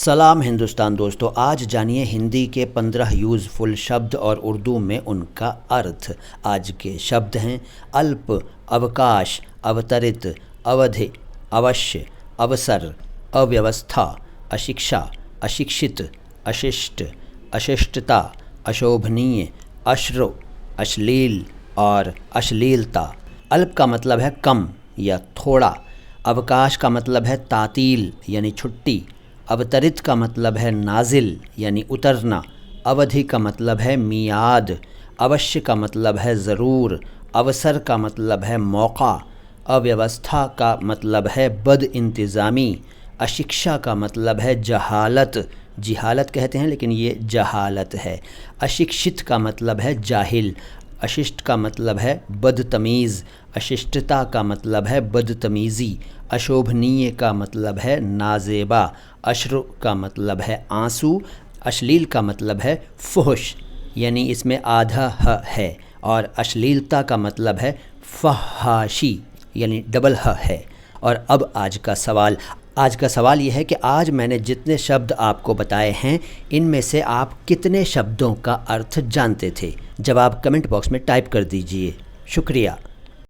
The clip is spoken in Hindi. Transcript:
सलाम हिंदुस्तान दोस्तों, आज जानिए हिंदी के 15 यूज़फुल शब्द और उर्दू में उनका अर्थ। आज के शब्द हैं अल्प, अवकाश, अवतरित, अवधि, अवश्य, अवसर, अव्यवस्था, अशिक्षा, अशिक्षित, अशिष्ट, अशिष्टता, अशोभनीय, अश्रु, अश्लील और अश्लीलता। अल्प का मतलब है कम या थोड़ा। अवकाश का मतलब है तातील यानी छुट्टी। अवतरित का मतलब है नाजिल यानी उतरना। अवधि का मतलब है मियाद। अवश्य का मतलब है ज़रूर। अवसर का मतलब है मौका। अव्यवस्था का मतलब है बद इंतज़ामी। अशिक्षा का मतलब है जहालत, जिहालत कहते हैं लेकिन ये जहालत है। अशिक्षित का मतलब है जाहिल। अशिष्ट का मतलब है बदतमीज़। अशिष्टता का मतलब है बदतमीज़ी। अशोभनीय का मतलब है नाजेबा। अश्रु का मतलब है आंसू। अश्लील का मतलब है फुहश यानी इसमें आधा ह है। और अश्लीलता का मतलब है फहाशी यानी डबल ह है। और अब आज का सवाल यह है कि आज मैंने जितने शब्द आपको बताए हैं इनमें से आप कितने शब्दों का अर्थ जानते थे। जवाब कमेंट बॉक्स में टाइप कर दीजिए। शुक्रिया।